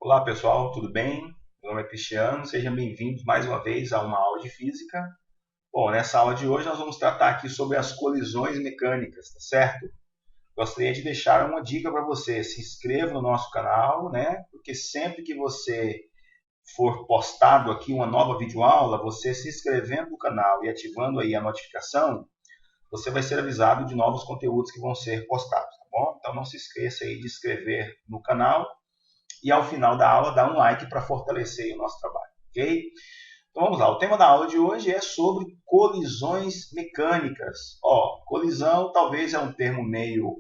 Olá pessoal, tudo bem? Meu nome é Cristiano, sejam bem-vindos mais uma vez a uma aula de física. Bom, nessa aula de hoje nós vamos tratar aqui sobre as colisões mecânicas, tá certo? Gostaria de deixar uma dica para você, se inscreva no nosso canal, né? Porque sempre que você for postado aqui uma nova videoaula, você se inscrevendo no canal e ativando aí a notificação, você vai ser avisado de novos conteúdos que vão ser postados, tá bom? Então não se esqueça aí de inscrever no canal e ao final da aula dar um like para fortalecer o nosso trabalho, ok? Então vamos lá, o tema da aula de hoje é sobre colisões mecânicas. Colisão talvez é um termo meio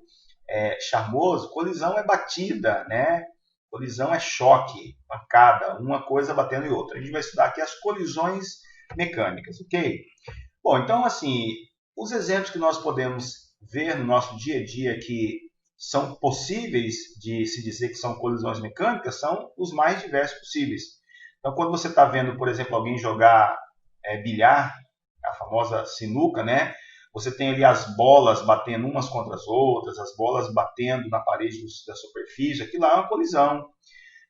charmoso, colisão é batida, né? Colisão é choque, pancada, uma coisa batendo em outra. A gente vai estudar aqui as colisões mecânicas, ok? Bom, então assim, os exemplos que nós podemos ver no nosso dia a dia que são possíveis de se dizer que são colisões mecânicas são os mais diversos possíveis. Então, quando você está vendo, por exemplo, alguém jogar bilhar, a famosa sinuca, né? Você tem ali as bolas batendo umas contra as outras, as bolas batendo na parede da superfície, aquilo lá é uma colisão.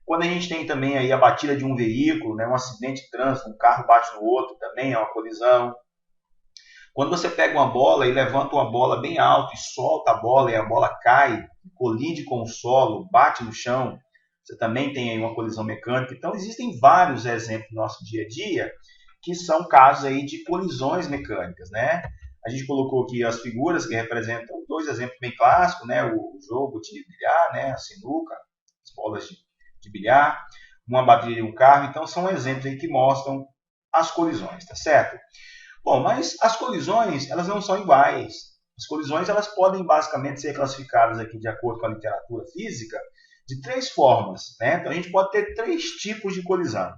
Quando a gente tem também aí a batida de um veículo, né? Um acidente de trânsito, um carro bate no outro, também é uma colisão. Quando você pega uma bola e levanta uma bola bem alto e solta a bola e a bola cai, colide com o solo, bate no chão, você também tem aí uma colisão mecânica. Então existem vários exemplos no nosso dia a dia que são casos aí de colisões mecânicas, né? A gente colocou aqui as figuras que representam dois exemplos bem clássicos, né? O jogo de bilhar, né? A sinuca, as bolas de bilhar, uma bateria de um carro. Então são exemplos aí que mostram as colisões, tá certo? Bom, mas as colisões, elas não são iguais. As colisões, elas podem basicamente ser classificadas aqui de acordo com a literatura física de três formas, né? Então a gente pode ter três tipos de colisão.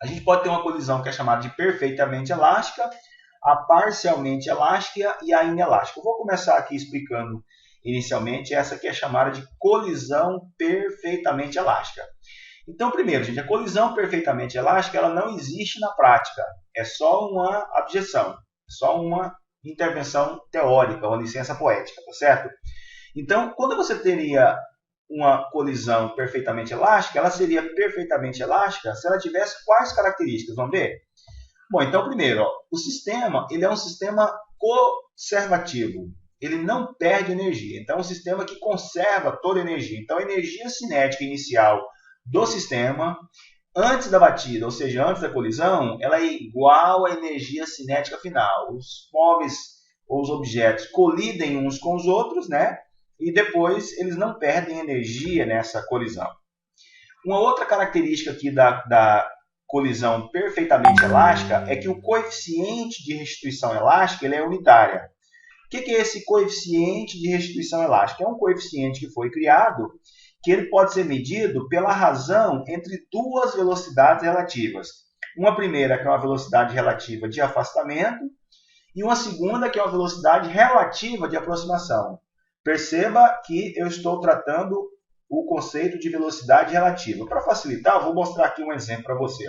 A gente pode ter uma colisão que é chamada de perfeitamente elástica, a parcialmente elástica e a inelástica. Eu vou começar aqui explicando inicialmente essa que é chamada de colisão perfeitamente elástica. Então, primeiro, gente, a colisão perfeitamente elástica ela não existe na prática. É só uma abjeção, é só uma intervenção teórica, uma licença poética, tá certo? Então, quando você teria uma colisão perfeitamente elástica, ela seria perfeitamente elástica se ela tivesse quais características? Vamos ver? Bom, então, primeiro, o sistema ele é um sistema conservativo. Ele não perde energia. Então, é um sistema que conserva toda a energia. Então, a energia cinética inicial do sistema, antes da batida, ou seja, antes da colisão, ela é igual à energia cinética final. Os móveis ou os objetos colidem uns com os outros, né? E depois eles não perdem energia nessa colisão. Uma outra característica aqui da colisão perfeitamente elástica é que o coeficiente de restituição elástica ele é unitária. O que é esse coeficiente de restituição elástica? É um coeficiente que foi criado que ele pode ser medido pela razão entre duas velocidades relativas. Uma primeira, que é uma velocidade relativa de afastamento, e uma segunda, que é uma velocidade relativa de aproximação. Perceba que eu estou tratando o conceito de velocidade relativa. Para facilitar, eu vou mostrar aqui um exemplo para você.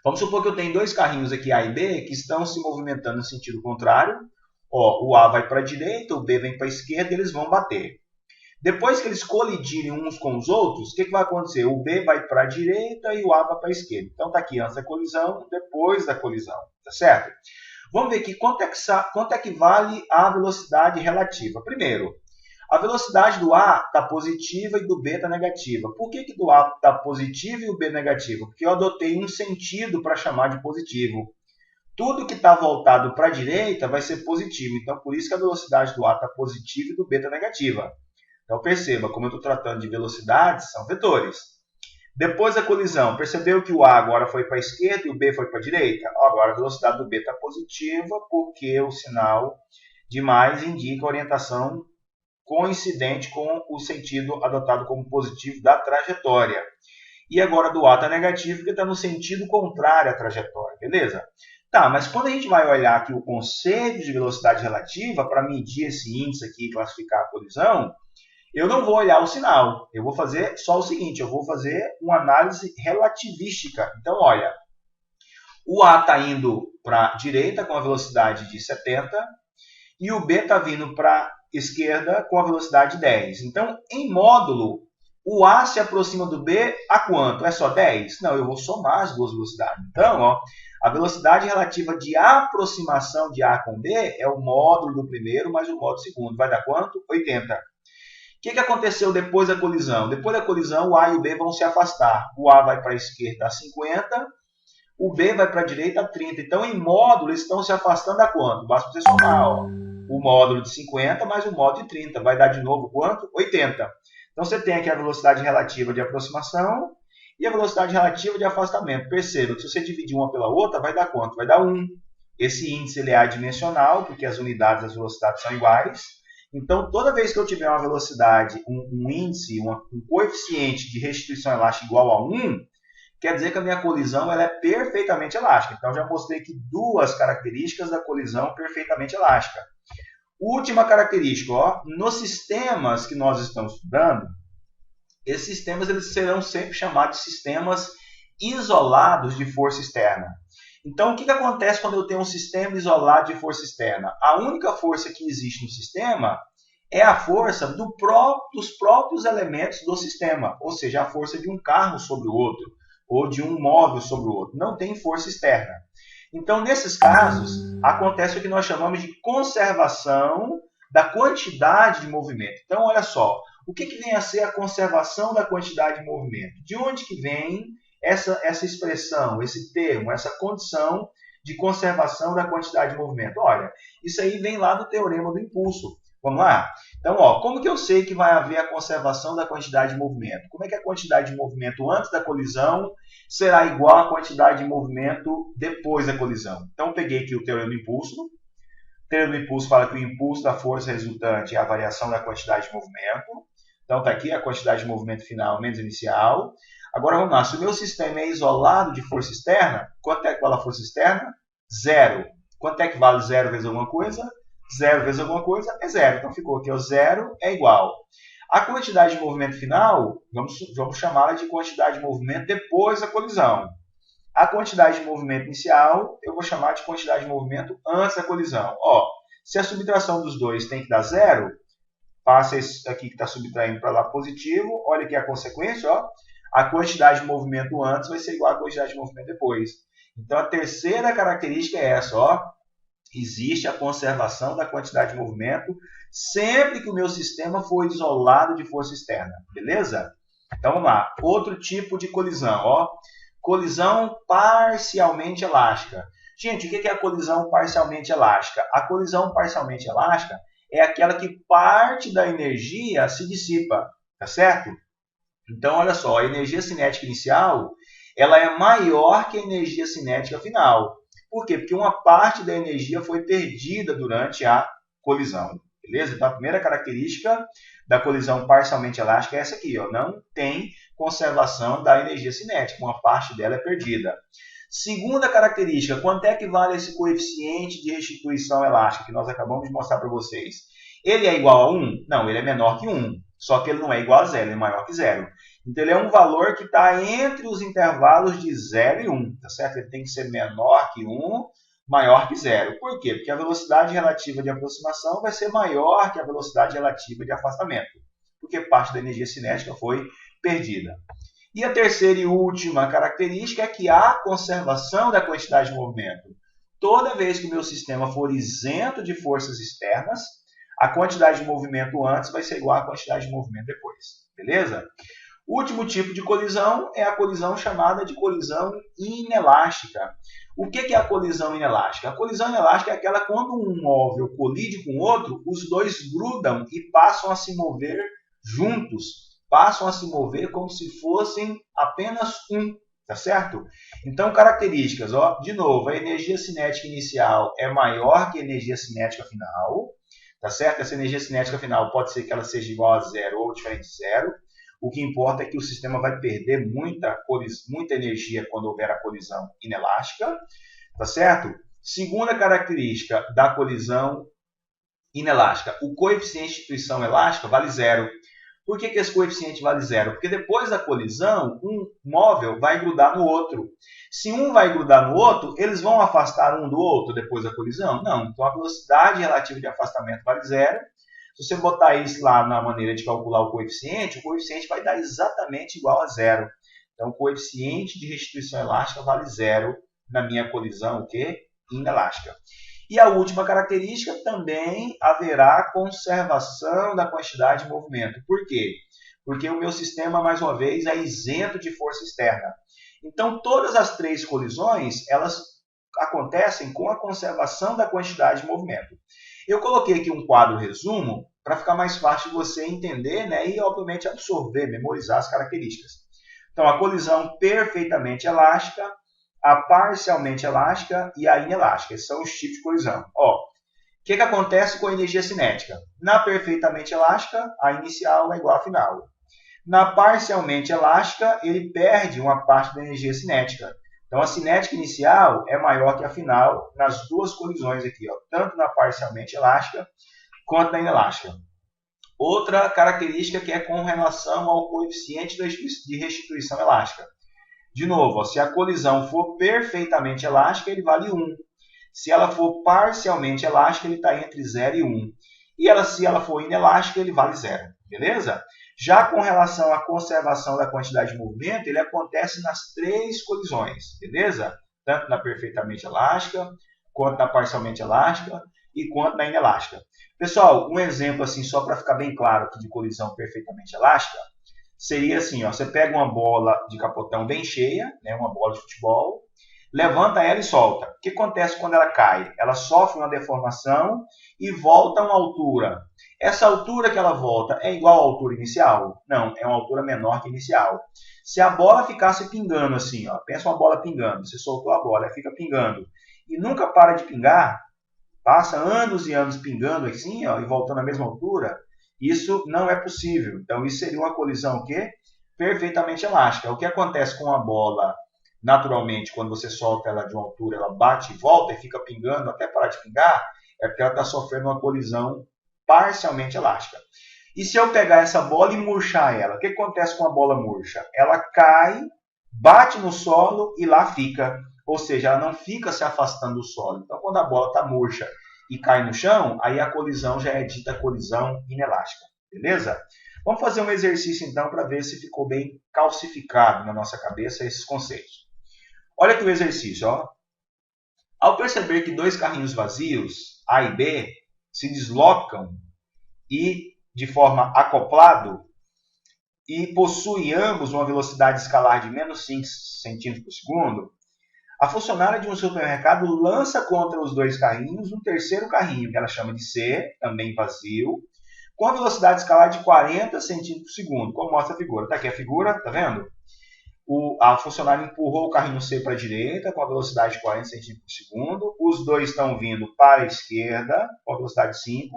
Vamos supor que eu tenho dois carrinhos aqui, A e B, que estão se movimentando no sentido contrário. O A vai para a direita, o B vem para a esquerda e eles vão bater. Depois que eles colidirem uns com os outros, o que vai acontecer? O B vai para a direita e o A vai para a esquerda. Então está aqui antes da colisão, depois da colisão. Tá certo? Vamos ver aqui quanto é que vale a velocidade relativa. Primeiro, a velocidade do A está positiva e do B está negativa. Por que do A está positivo e o B negativo? Porque eu adotei um sentido para chamar de positivo. Tudo que está voltado para a direita vai ser positivo. Então, por isso que a velocidade do A está positiva e do B está negativa. Então, perceba, como eu estou tratando de velocidades, são vetores. Depois da colisão, percebeu que o A agora foi para a esquerda e o B foi para a direita? Agora a velocidade do B está positiva porque o sinal de mais indica a orientação coincidente com o sentido adotado como positivo da trajetória. E agora do A está negativo porque está no sentido contrário à trajetória, beleza? Tá, mas quando a gente vai olhar aqui o conceito de velocidade relativa para medir esse índice aqui e classificar a colisão, eu não vou olhar o sinal, eu vou fazer só o seguinte, eu vou fazer uma análise relativística. Então, olha, o A está indo para a direita com a velocidade de 70 e o B está vindo para a esquerda com a velocidade de 10. Então, em módulo, O A se aproxima do B a quanto? É só 10? Não, eu vou somar as duas velocidades. Então, ó, a velocidade relativa de aproximação de A com B é o módulo do primeiro mais o módulo do segundo. Vai dar quanto? 80. O que aconteceu depois da colisão? Depois da colisão, o A e o B vão se afastar. O A vai para a esquerda a 50, o B vai para a direita a 30. Então, em módulo, eles estão se afastando a quanto? Basta você somar ó, o módulo de 50 mais o módulo de 30. Vai dar de novo quanto? 80. Então, você tem aqui a velocidade relativa de aproximação e a velocidade relativa de afastamento. Perceba que se você dividir uma pela outra, vai dar quanto? Vai dar 1. Esse índice ele é adimensional, porque as unidades das velocidades são iguais. Então, toda vez que eu tiver uma velocidade, um índice, um coeficiente de restituição elástica igual a 1, quer dizer que a minha colisão ela é perfeitamente elástica. Então, já mostrei aqui duas características da colisão perfeitamente elástica. Última característica, ó, nos sistemas que nós estamos estudando, esses sistemas eles serão sempre chamados de sistemas isolados de força externa. Então, o que acontece quando eu tenho um sistema isolado de força externa? A única força que existe no sistema é a força dos próprios elementos do sistema, ou seja, a força de um carro sobre o outro, ou de um móvel sobre o outro. Não tem força externa. Então, nesses casos, acontece o que nós chamamos de conservação da quantidade de movimento. Então, olha só, o que vem a ser a conservação da quantidade de movimento? De onde que vem essa expressão, esse termo, essa condição de conservação da quantidade de movimento? Olha, isso aí vem lá do teorema do impulso. Vamos lá? Então, ó, como que eu sei que vai haver a conservação da quantidade de movimento? Como é que a quantidade de movimento antes da colisão será igual à quantidade de movimento depois da colisão? Então, eu peguei aqui o teorema do impulso. O teorema do impulso fala que o impulso da força resultante é a variação da quantidade de movimento. Então, está aqui a quantidade de movimento final menos inicial. Agora, vamos lá. Se o meu sistema é isolado de força externa, quanto é que vale a força externa? 0. Quanto é que vale 0 vezes alguma coisa? 0 vezes alguma coisa é 0. Então, ficou aqui, o 0 é igual. A quantidade de movimento final, vamos chamá-la de quantidade de movimento depois da colisão. A quantidade de movimento inicial, eu vou chamar de quantidade de movimento antes da colisão. Ó, se a subtração dos dois tem que dar 0, passa esse aqui que está subtraindo para lá positivo. Olha aqui a consequência, ó. A quantidade de movimento antes vai ser igual à quantidade de movimento depois. Então, a terceira característica é essa, ó. Existe a conservação da quantidade de movimento sempre que o meu sistema for isolado de força externa. Beleza? Então, vamos lá. Outro tipo de colisão, ó. Colisão parcialmente elástica. Gente, o que é a colisão parcialmente elástica? A colisão parcialmente elástica é aquela que parte da energia se dissipa, tá certo? Então, olha só, a energia cinética inicial ela é maior que a energia cinética final. Por quê? Porque uma parte da energia foi perdida durante a colisão. Beleza? Então, a primeira característica da colisão parcialmente elástica é essa aqui. Ó, não tem conservação da energia cinética. Uma parte dela é perdida. Segunda característica, quanto é que vale esse coeficiente de restituição elástica que nós acabamos de mostrar para vocês? Ele é igual a 1? Não, ele é menor que 1. Só que ele não é igual a 0, ele é maior que 0. Então, ele é um valor que está entre os intervalos de 0 e 1. Tá certo? Ele tem que ser menor que 1, maior que 0. Por quê? Porque a velocidade relativa de aproximação vai ser maior que a velocidade relativa de afastamento. Porque parte da energia cinética foi perdida. E a terceira e última característica é que há conservação da quantidade de movimento. Toda vez que o meu sistema for isento de forças externas, a quantidade de movimento antes vai ser igual à quantidade de movimento depois. Beleza? O último tipo de colisão é a colisão chamada de colisão inelástica. O que é a colisão inelástica? A colisão inelástica é aquela quando um móvel colide com outro, os dois grudam e passam a se mover juntos. Passam a se mover como se fossem apenas um, tá certo? Então, características, ó, de novo, a energia cinética inicial é maior que a energia cinética final, tá certo? Essa energia cinética final pode ser que ela seja igual a 0 ou diferente de 0. O que importa é que o sistema vai perder muita energia quando houver a colisão inelástica, tá certo? Segunda característica da colisão inelástica, o coeficiente de restituição elástica vale 0. Por que esse coeficiente vale 0? Porque depois da colisão, um móvel vai grudar no outro. Se um vai grudar no outro, eles vão afastar um do outro depois da colisão? Não. Então, a velocidade relativa de afastamento vale 0. Se você botar isso lá na maneira de calcular o coeficiente vai dar exatamente igual a zero. Então, o coeficiente de restituição elástica vale zero na minha colisão, o quê? Inelástica. E a última característica, também haverá conservação da quantidade de movimento. Por quê? Porque o meu sistema, mais uma vez, é isento de força externa. Então, todas as três colisões, elas acontecem com a conservação da quantidade de movimento. Eu coloquei aqui um quadro resumo para ficar mais fácil de você entender, né, e, obviamente, absorver, memorizar as características. Então, a colisão perfeitamente elástica, a parcialmente elástica e a inelástica. Esses são os tipos de colisão. Ó, o que acontece com a energia cinética? Na perfeitamente elástica, a inicial é igual à final. Na parcialmente elástica, ele perde uma parte da energia cinética. Então, a cinética inicial é maior que a final nas duas colisões aqui, ó, tanto na parcialmente elástica quanto na inelástica. Outra característica que é com relação ao coeficiente de restituição elástica. De novo, ó, se a colisão for perfeitamente elástica, ele vale 1. Se ela for parcialmente elástica, ele está entre 0 e 1. E se ela for inelástica, ele vale 0. Beleza? Já com relação à conservação da quantidade de movimento, ele acontece nas três colisões. Beleza? Tanto na perfeitamente elástica, quanto na parcialmente elástica e quanto na inelástica. Pessoal, um exemplo assim, só para ficar bem claro aqui de colisão perfeitamente elástica, seria assim, ó, você pega uma bola de capotão bem cheia, né, uma bola de futebol, levanta ela e solta. O que acontece quando ela cai? Ela sofre uma deformação e volta a uma altura. Essa altura que ela volta é igual à altura inicial? Não, é uma altura menor que a inicial. Se a bola ficasse pingando assim, ó, pensa uma bola pingando, você soltou a bola, ela fica pingando e nunca para de pingar, passa anos e anos pingando assim, ó, e voltando à mesma altura, isso não é possível. Então, isso seria uma colisão o quê? Perfeitamente elástica. O que acontece com a bola, naturalmente, quando você solta ela de uma altura, ela bate e volta e fica pingando até parar de pingar, é porque ela está sofrendo uma colisão parcialmente elástica. E se eu pegar essa bola e murchar ela, o que acontece com a bola murcha? Ela cai, bate no solo e lá fica. Ou seja, ela não fica se afastando do solo. Então, quando a bola está murcha e cai no chão, aí a colisão já é dita colisão inelástica. Beleza? Vamos fazer um exercício, então, para ver se ficou bem calcificado na nossa cabeça esses conceitos. Olha aqui o exercício. Ó. Ao perceber que dois carrinhos vazios, A e B, se deslocam e de forma acoplado e possuem ambos uma velocidade escalar de menos 5 cm por segundo, a funcionária de um supermercado lança contra os dois carrinhos um terceiro carrinho, que ela chama de C, também vazio, com a velocidade escalar de 40 cm por segundo, como mostra a figura. Está aqui a figura, tá vendo? A funcionária empurrou o carrinho C para a direita, com a velocidade de 40 cm por segundo. Os dois estão vindo para a esquerda, com a velocidade de 5.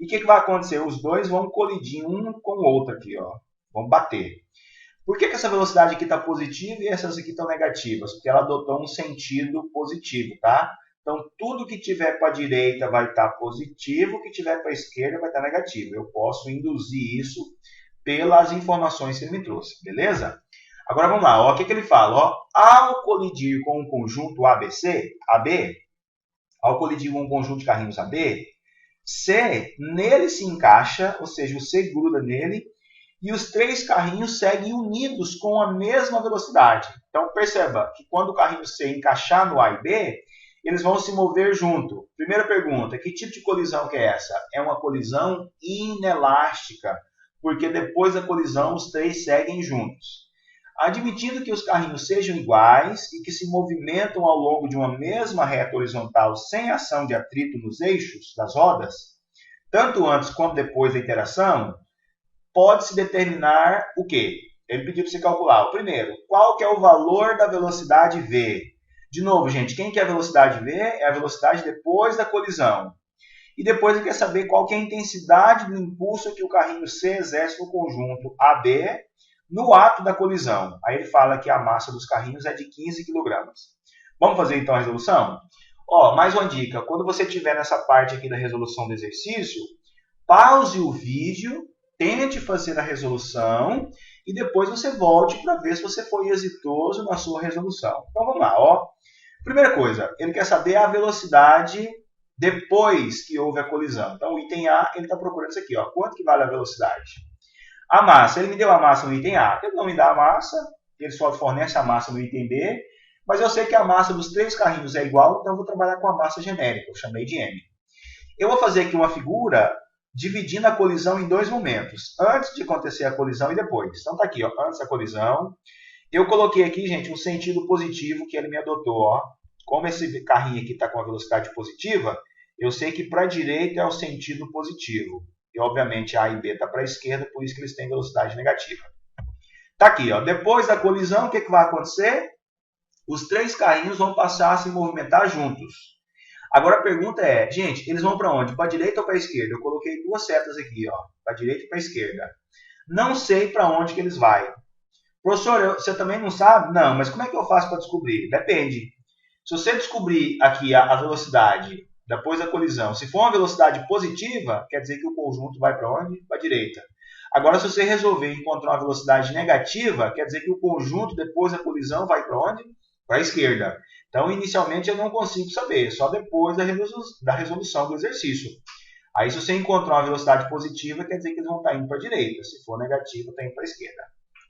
E o que vai acontecer? Os dois vão colidir um com o outro aqui, ó. Vão bater. Por que essa velocidade aqui está positiva e essas aqui estão negativas? Porque ela adotou um sentido positivo, tá? Então, tudo que tiver para a direita vai estar positivo, o que tiver para a esquerda vai estar negativo. Eu posso induzir isso pelas informações que ele me trouxe, beleza? Agora, vamos lá. Ó, o que ele fala? Ó, ao colidir com um conjunto ABC, AB, ao colidir com um conjunto de carrinhos AB, C nele se encaixa, ou seja, o C gruda nele, e os três carrinhos seguem unidos com a mesma velocidade. Então, perceba que quando o carrinho C encaixar no A e B, eles vão se mover junto. Primeira pergunta, que tipo de colisão que é essa? É uma colisão inelástica, porque depois da colisão os três seguem juntos. Admitindo que os carrinhos sejam iguais e que se movimentam ao longo de uma mesma reta horizontal sem ação de atrito nos eixos das rodas, tanto antes quanto depois da interação, pode-se determinar o quê? Ele pediu para você calcular. O primeiro, qual que é o valor da velocidade V? De novo, gente, quem que é a velocidade V? É a velocidade depois da colisão. E depois ele quer saber qual que é a intensidade do impulso que o carrinho C exerce no conjunto AB no ato da colisão. Aí ele fala que a massa dos carrinhos é de 15 kg. Vamos fazer então a resolução? Ó, mais uma dica. Quando você estiver nessa parte aqui da resolução do exercício, pause o vídeo, tente fazer a resolução e depois você volte para ver se você foi exitoso na sua resolução. Então vamos lá. Ó. Primeira coisa, ele quer saber a velocidade depois que houve a colisão. Então, o item A, ele está procurando isso aqui, ó, quanto que vale a velocidade? A massa, ele me deu a massa no item A, ele não me dá a massa, ele só fornece a massa no item B, mas eu sei que a massa dos 3 carrinhos é igual, então eu vou trabalhar com a massa genérica, eu chamei de M. Eu vou fazer aqui uma figura dividindo a colisão em 2 momentos, antes de acontecer a colisão e depois. Então tá aqui, ó, antes da colisão. Eu coloquei aqui, gente, um sentido positivo que ele me adotou, ó. Como esse carrinho aqui está com a velocidade positiva, eu sei que para a direita é o sentido positivo. E, obviamente, A e B está para a esquerda, por isso que eles têm velocidade negativa. Tá aqui, ó. Depois da colisão, o que vai acontecer? Os 3 carrinhos vão passar a se movimentar juntos. Agora a pergunta é, gente, eles vão para onde? Para a direita ou para a esquerda? Eu coloquei 2 setas aqui, ó, para a direita e para a esquerda. Não sei para onde que eles vão. Professor, você também não sabe? Não, mas como é que eu faço para descobrir? Depende. Se você descobrir aqui a velocidade depois da colisão, se for uma velocidade positiva, quer dizer que o conjunto vai para onde? Para a direita. Agora, se você resolver encontrar uma velocidade negativa, quer dizer que o conjunto depois da colisão vai para onde? Para a esquerda. Então, inicialmente, eu não consigo saber, só depois da resolução do exercício. Aí, se você encontrar uma velocidade positiva, quer dizer que eles vão estar indo para a direita. Se for negativa, está indo para a esquerda.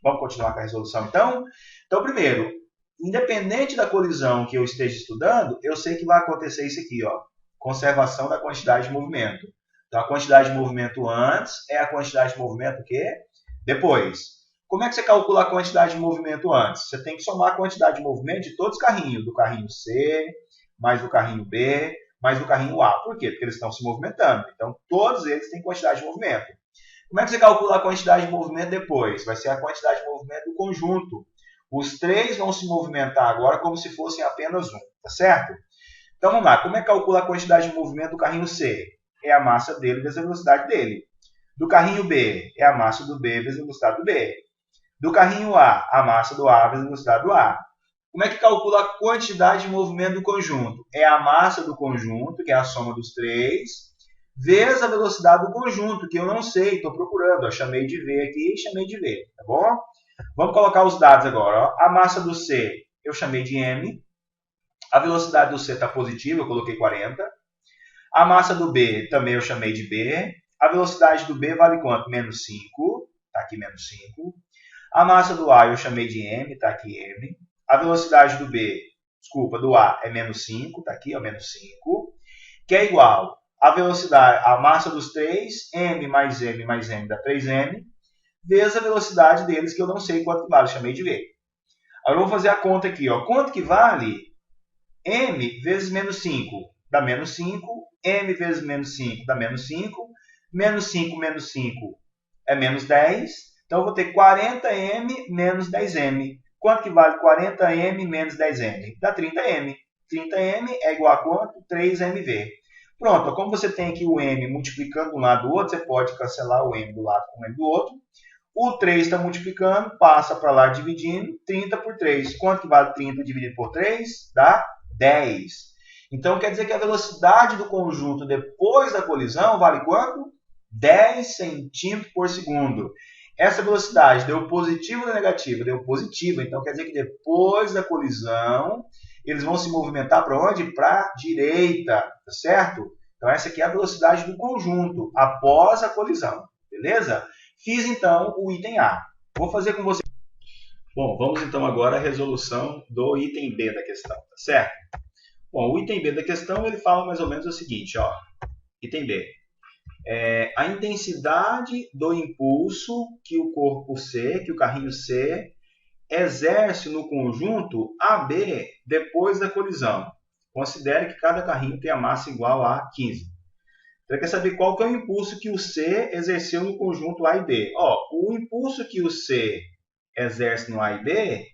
Vamos continuar com a resolução, então? Então, primeiro, independente da colisão que eu esteja estudando, eu sei que vai acontecer isso aqui, ó, conservação da quantidade de movimento. Então, a quantidade de movimento antes é a quantidade de movimento o quê? Depois. Como é que você calcula a quantidade de movimento antes? Você tem que somar a quantidade de movimento de todos os carrinhos, do carrinho C, mais do carrinho B, mais do carrinho A. Por quê? Porque eles estão se movimentando. Então, todos eles têm quantidade de movimento. Como é que você calcula a quantidade de movimento depois? Vai ser a quantidade de movimento do conjunto. Os 3 vão se movimentar agora como se fossem apenas um, tá certo? Então vamos lá, como é que calcula a quantidade de movimento do carrinho C? É a massa dele vezes a velocidade dele. Do carrinho B, é a massa do B vezes a velocidade do B. Do carrinho A massa do A vezes a velocidade do A. Como é que calcula a quantidade de movimento do conjunto? É a massa do conjunto, que é a soma dos 3, vezes a velocidade do conjunto, que eu não sei, estou procurando. Eu chamei de V aqui e chamei de V, tá bom? Vamos colocar os dados agora. Ó. A massa do C eu chamei de M. A velocidade do C está positiva, eu coloquei 40. A massa do B também eu chamei de B. A velocidade do B vale quanto? Menos 5. Está aqui menos 5. A massa do A eu chamei de M, está aqui M. A velocidade do B, desculpa, do A é menos 5, está aqui, ó, menos 5. Que é igual a velocidade, a massa dos 3, M mais M dá 3M, vezes a velocidade deles, que eu não sei quanto que vale, chamei de V. Agora eu vou fazer a conta aqui, ó. Quanto que vale M vezes menos 5? Dá menos 5. M vezes menos 5 dá menos 5. Menos 5 menos 5 é menos 10. Então eu vou ter 40M menos 10M. Quanto que vale 40M menos 10M? Dá 30M. 30M é igual a quanto? 3MV. Pronto, como você tem aqui o M multiplicando de um lado do outro, você pode cancelar o M do lado com o M do outro. O 3 está multiplicando, passa para lá dividindo, 30 por 3. Quanto que vale 30 dividido por 3? Dá 10. Então, quer dizer que a velocidade do conjunto depois da colisão vale quanto? 10 centímetros por segundo. Essa velocidade deu positiva ou negativa? Deu positiva. Então, quer dizer que depois da colisão, eles vão se movimentar para onde? Para a direita, tá certo? Então, essa aqui é a velocidade do conjunto após a colisão, beleza? Fiz, então, o item A. Vou fazer com você. Bom, vamos então agora à resolução do item B da questão, tá certo? Bom, o item B da questão, ele fala mais ou menos o seguinte, ó. Item B. A intensidade do impulso que o corpo C, que o carrinho C, exerce no conjunto AB depois da colisão. Considere que cada carrinho tem a massa igual a 15. Você quer saber qual que é o impulso que o C exerceu no conjunto A e B. Ó, o impulso que o C exerce no A e B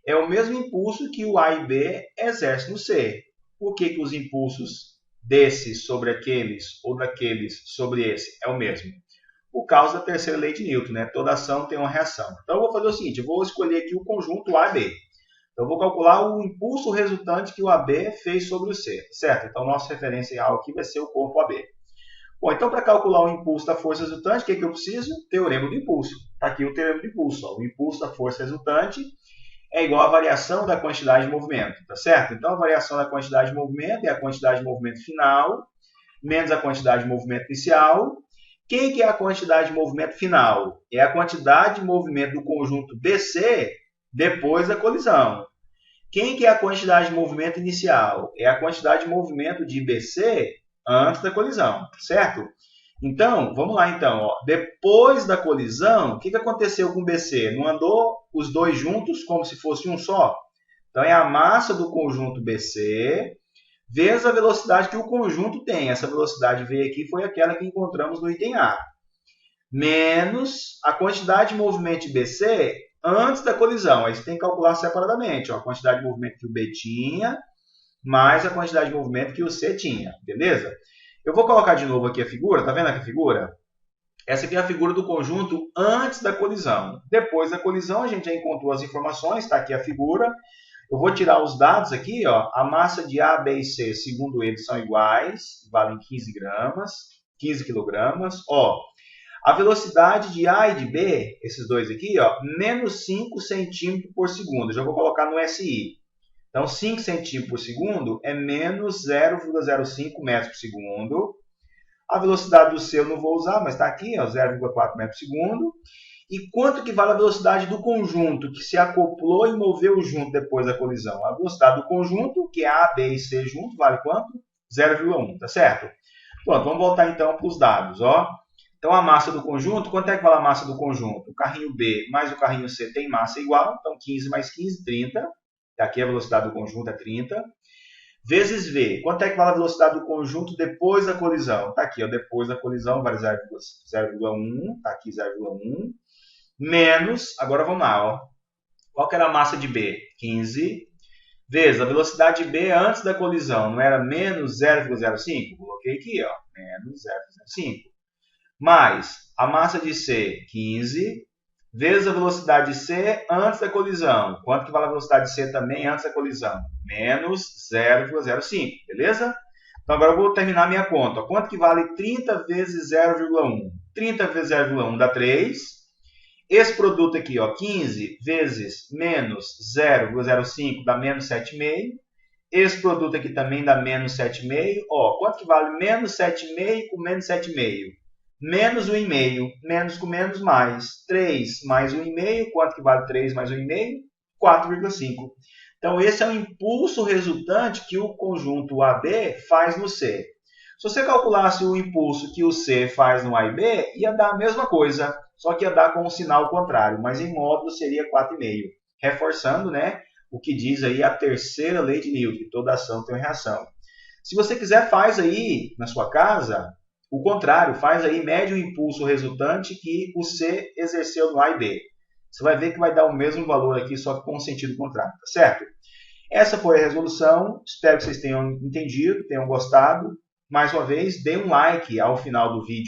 é o mesmo impulso que o A e B exerce no C. Por que os impulsos desses sobre aqueles ou daqueles sobre esse é o mesmo? Por causa da terceira lei de Newton, né? Toda ação tem uma reação. Então, eu vou fazer o seguinte, eu vou escolher aqui o conjunto A e B. Então, eu vou calcular o impulso resultante que o AB fez sobre o C, certo? Então, nossa referência real aqui vai ser o corpo AB. Bom, então, para calcular o impulso da força resultante, o que eu preciso? Teorema do impulso. Está aqui o teorema do impulso. Ó. O impulso da força resultante é igual à variação da quantidade de movimento, tá certo? Então, a variação da quantidade de movimento é a quantidade de movimento final menos a quantidade de movimento inicial. Quem que é a quantidade de movimento final? É a quantidade de movimento do conjunto BC depois da colisão. Quem que é a quantidade de movimento inicial? É a quantidade de movimento de BC antes da colisão, certo? Então, vamos lá então. Ó. Depois da colisão, o que aconteceu com o BC? Não andou os dois juntos como se fosse um só? Então, é a massa do conjunto BC vezes a velocidade que o conjunto tem. Essa velocidade V aqui foi aquela que encontramos no item A. Menos a quantidade de movimento de BC antes da colisão. Aí você tem que calcular separadamente. Ó, a quantidade de movimento que o B tinha, mais a quantidade de movimento que o C tinha. Beleza? Eu vou colocar de novo aqui a figura. Tá vendo aqui a figura? Essa aqui é a figura do conjunto antes da colisão. Depois da colisão, a gente já encontrou as informações. Está aqui a figura. Eu vou tirar os dados aqui. Ó. A massa de A, B e C, segundo eles, são iguais. Valem 15 gramas, 15 quilogramas. Ó, a velocidade de A e de B, esses dois aqui, ó, menos 5 centímetros por segundo. Eu já vou colocar no SI. Então, 5 centímetros por segundo é menos 0,05 metros por segundo. A velocidade do C eu não vou usar, mas está aqui, 0,4 metros por segundo. E quanto que vale a velocidade do conjunto que se acoplou e moveu junto depois da colisão? A velocidade do conjunto, que é A, B e C junto, vale quanto? 0,1, tá certo? Pronto, vamos voltar então para os dados. Ó. Então, a massa do conjunto, quanto é que vale a massa do conjunto? O carrinho B mais o carrinho C tem massa igual, então 15 mais 15, 30. Aqui a velocidade do conjunto é 30. Vezes V. Quanto é que vale a velocidade do conjunto depois da colisão? Está aqui, ó, depois da colisão vale 0,1. Está aqui 0,1. Menos, agora vamos lá. Ó. Qual que era a massa de B? 15. Vezes a velocidade de B antes da colisão. Não era menos 0,05? Coloquei aqui, ó, menos 0,05. Mais a massa de C, 15. Vezes a velocidade de C antes da colisão. Quanto que vale a velocidade de C também antes da colisão? Menos 0,05, beleza? Então agora eu vou terminar a minha conta. Quanto que vale 30 vezes 0,1? 30 vezes 0,1 dá 3. Esse produto aqui, ó, 15 vezes menos 0,05 dá menos 7,5. Esse produto aqui também dá menos 7,5. Ó, quanto que vale menos 7,5 com menos 7,5? Menos 1,5, menos com menos mais. 3 mais 1,5, quanto que vale 3 mais 1,5? 4,5. Então, esse é o impulso resultante que o conjunto AB faz no C. Se você calculasse o impulso que o C faz no A e B, ia dar a mesma coisa, só que ia dar com um sinal contrário, mas em módulo seria 4,5. Reforçando, né, o que diz aí a terceira lei de Newton, que toda ação tem uma reação. Se você quiser, faz aí na sua casa o contrário, faz aí, mede o impulso resultante que o C exerceu no A e B. Você vai ver que vai dar o mesmo valor aqui, só que com o sentido contrário, tá certo? Essa foi a resolução, espero que vocês tenham entendido, tenham gostado. Mais uma vez, dê um like ao final do vídeo.